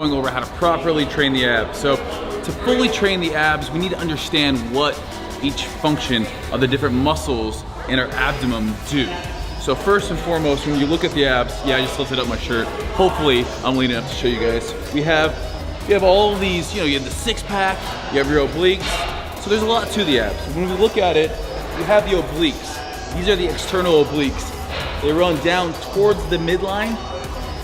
Going over how to properly train the abs. So to fully train the abs, we need to understand what each function of the different muscles in our abdomen do. So first and foremost, when you look at the abs, yeah, I just lifted up my shirt. Hopefully, I'm lean enough to show you guys. You have all of these, you have the six pack, you have your obliques. So there's a lot to the abs. When we look at it, you have the obliques. These are the external obliques. They run down towards the midline.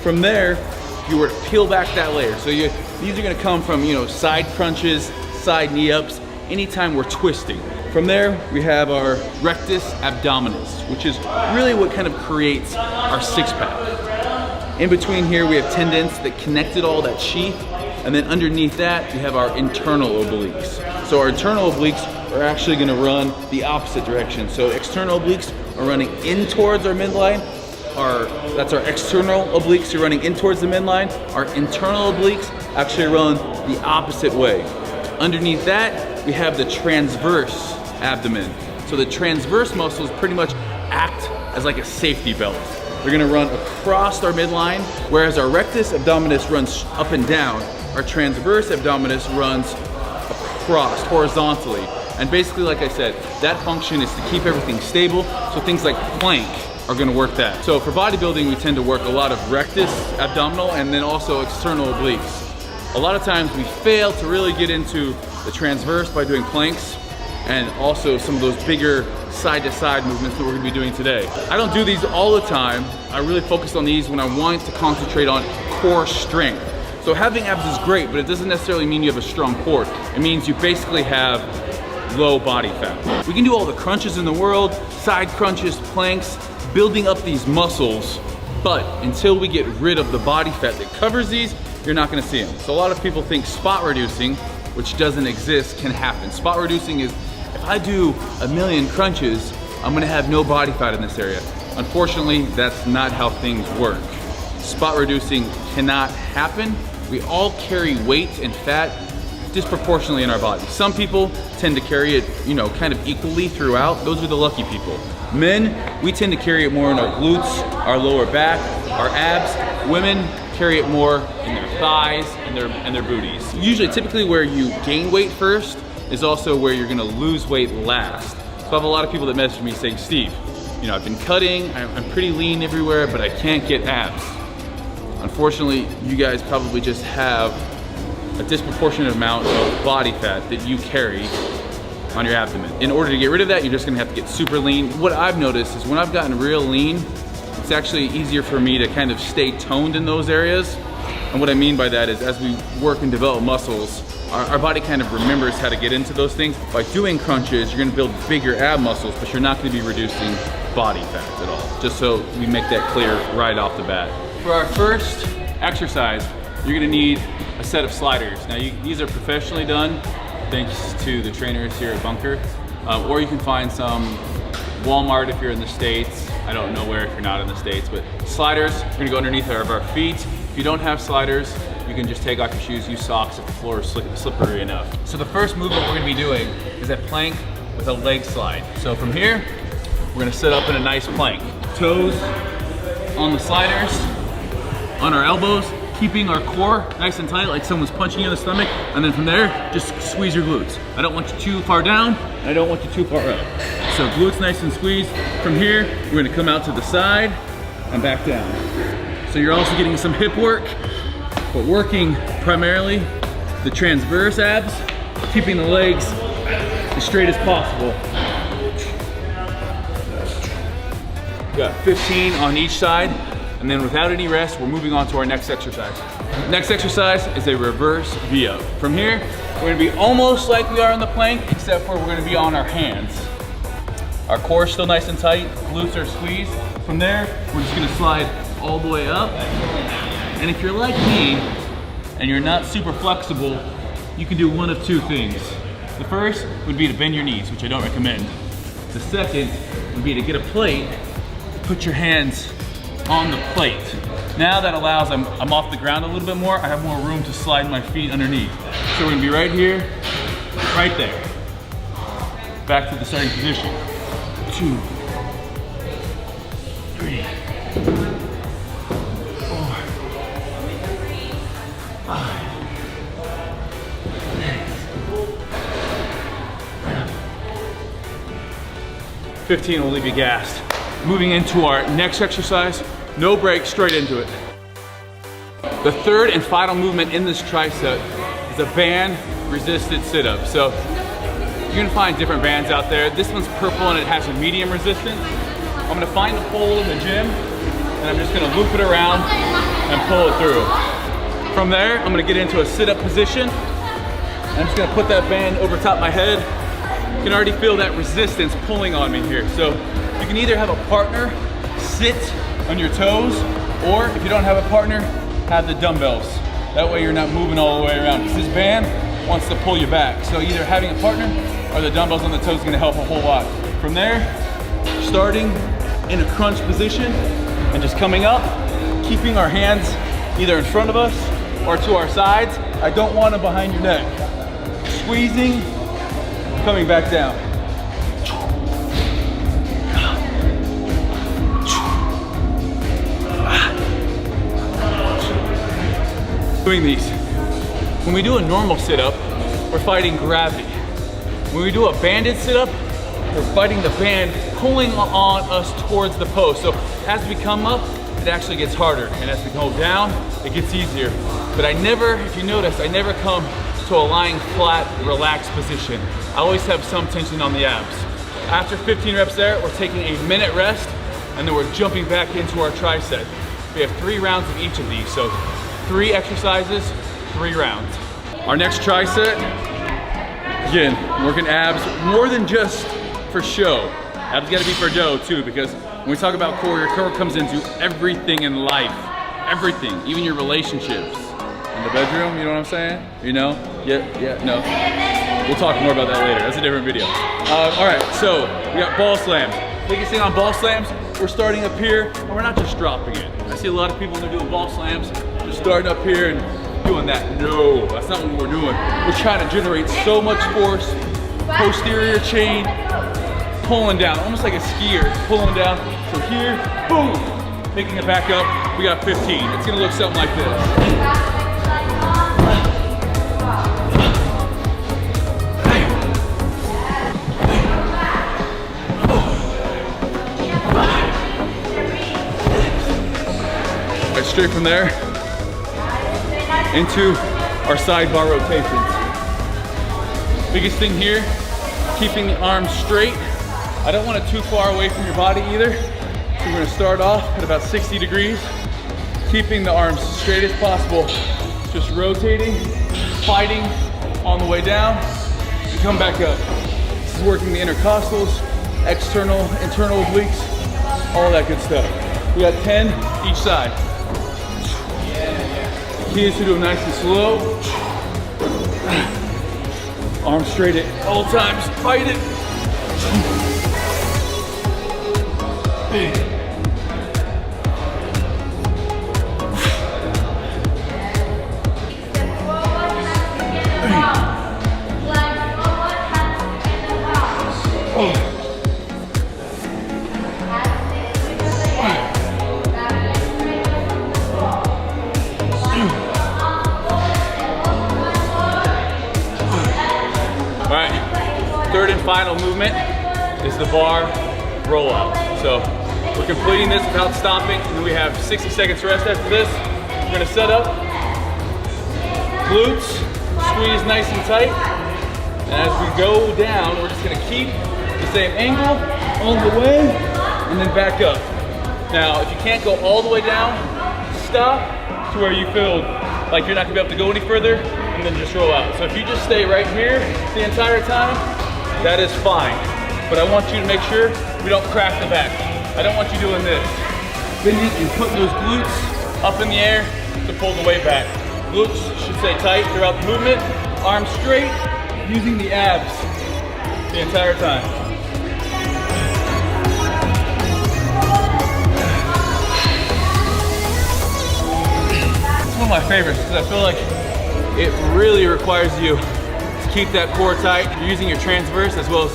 From there, if you were to peel back that layer, so these are gonna come from side crunches, side knee ups, anytime we're twisting. From there, we have our rectus abdominis, which is really what kind of creates our six pack. In between here, we have tendons that connected all that sheath, and then underneath that, we have our internal obliques. So our internal obliques are actually gonna run the opposite direction. So external obliques are running in towards our midline. That's our external obliques are running in towards the midline. Our internal obliques actually run the opposite way. Underneath that, we have the transverse abdomen. So the transverse muscles pretty much act as like a safety belt. They're gonna run across our midline, whereas our rectus abdominis runs up and down. Our transverse abdominis runs across horizontally. And basically, like I said, that function is to keep everything stable. So things like plank are gonna work that. So for bodybuilding, we tend to work a lot of rectus abdominal and then also external obliques. A lot of times we fail to really get into the transverse by doing planks and also some of those bigger side to side movements that we're gonna be doing today. I don't do these all the time. I really focus on these when I want to concentrate on core strength. So having abs is great, but it doesn't necessarily mean you have a strong core. It means you basically have low body fat. We can do all the crunches in the world, side crunches, planks, building up these muscles, but until we get rid of the body fat that covers these, you're not gonna see them. So a lot of people think spot reducing, which doesn't exist, can happen. Spot reducing is, if I do 1,000,000 crunches, I'm gonna have no body fat in this area. Unfortunately, that's not how things work. Spot reducing cannot happen. We all carry weight and fat disproportionately in our body. Some people tend to carry it, kind of equally throughout. Those are the lucky people. Men, we tend to carry it more in our glutes, our lower back, our abs. Women carry it more in their thighs and their booties. Usually, typically where you gain weight first is also where you're gonna lose weight last. So I have a lot of people that message me saying, Steve, I've been cutting, I'm pretty lean everywhere, but I can't get abs. Unfortunately, you guys probably just have a disproportionate amount of body fat that you carry on your abdomen. In order to get rid of that, you're just gonna have to get super lean. What I've noticed is when I've gotten real lean, it's actually easier for me to kind of stay toned in those areas. And what I mean by that is as we work and develop muscles, our body kind of remembers how to get into those things. By doing crunches, you're gonna build bigger ab muscles, but you're not gonna be reducing body fat at all. Just so we make that clear right off the bat. For our first exercise, you're gonna need a set of sliders. Now these are professionally done, thanks to the trainers here at Bunker. Or you can find some Walmart if you're in the States. I don't know where if you're not in the States, but sliders are gonna go underneath our feet. If you don't have sliders, you can just take off your shoes, use socks if the floor is slippery enough. So the first movement we're gonna be doing is a plank with a leg slide. So from here, we're gonna set up in a nice plank. Toes on the sliders, on our elbows, keeping our core nice and tight like someone's punching you in the stomach, and then from there, just squeeze your glutes. I don't want you too far down, and I don't want you too far up. So glutes nice and squeezed. From here, we're gonna come out to the side and back down. So you're also getting some hip work, but working primarily the transverse abs, keeping the legs as straight as possible. We got 15 on each side. And then without any rest, we're moving on to our next exercise. Next exercise is a reverse V-up. From here, we're gonna be almost like we are in the plank, except for we're gonna be on our hands. Our core is still nice and tight, glutes are squeezed. From there, we're just gonna slide all the way up. And if you're like me, and you're not super flexible, you can do one of two things. The first would be to bend your knees, which I don't recommend. The second would be to get a plate, put your hands on the plate. Now that allows, I'm off the ground a little bit more, I have more room to slide my feet underneath. So we're gonna be right here, right there. Back to the starting position. 2, 3, 4, 5, 15 will leave you gassed. Moving into our next exercise, no break, straight into it. The third and final movement in this tricep is a band resisted sit-up. So you're gonna find different bands out there. This one's purple and it has a medium resistance. I'm gonna find the pole in the gym and I'm just gonna loop it around and pull it through. From there, I'm gonna get into a sit-up position. And I'm just gonna put that band over top my head. You can already feel that resistance pulling on me here. So you can either have a partner sit on your toes, or if you don't have a partner, have the dumbbells. That way you're not moving all the way around, because this band wants to pull you back. So either having a partner or the dumbbells on the toes is gonna help a whole lot. From there, starting in a crunch position and just coming up, keeping our hands either in front of us or to our sides. I don't want them behind your neck. Squeezing, coming back down. Doing these. When we do a normal sit-up, we're fighting gravity. When we do a banded sit-up, we're fighting the band pulling on us towards the post. So as we come up, it actually gets harder. And as we go down, it gets easier. But I never, if you notice, I never come to a lying flat, relaxed position. I always have some tension on the abs. After 15 reps there, we're taking a minute rest, and then we're jumping back into our tricep. We have 3 rounds of each of these, so 3 exercises, 3 rounds. Our next tricep, again, working abs more than just for show. Abs gotta be for dough too, because when we talk about core, your core comes into everything in life. Everything, even your relationships. In the bedroom, you know what I'm saying? You know? Yeah, no. We'll talk more about that later. That's a different video. All right, so we got ball slams. Biggest thing on ball slams, we're starting up here, and we're not just dropping it. I see a lot of people when they're doing ball slams, just starting up here and doing that. No, that's not what we're doing. We're trying to generate so much force, posterior chain, pulling down, almost like a skier, pulling down. So here, boom, picking it back up, we got 15. It's gonna look something like this. Right, straight from there into our sidebar rotations. Biggest thing here, keeping the arms straight. I don't want it too far away from your body either. So we're gonna start off at about 60 degrees, keeping the arms straight as possible. Just rotating, fighting on the way down, and come back up. This is working the intercostals, external, internal obliques, all that good stuff. We got 10 each side. The key is to do them nice and slow. Arms straight at all times, fight it. All right, third and final movement is the bar rollout. So we're completing this without stopping, and then we have 60 seconds rest after this. We're gonna set up, glutes, squeeze nice and tight, and as we go down, we're just gonna keep the same angle all the way, and then back up. Now, if you can't go all the way down, stop to where you feel like you're not gonna be able to go any further, and then just roll out. So if you just stay right here the entire time, that is fine. But I want you to make sure we don't crack the back. I don't want you doing this. Bending and putting those glutes up in the air to pull the weight back. Glutes should stay tight throughout the movement. Arms straight, using the abs the entire time. It's one of my favorites because I feel like it really requires you to keep that core tight. You're using your transverse as well as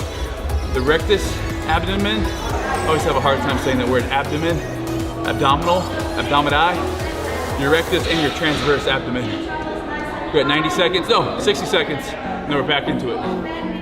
the rectus abdomen. I always have a hard time saying that word abdomen. Abdominal, abdomini, your rectus and your transverse abdomen. We're at 90 seconds, no, 60 seconds, and then we're back into it.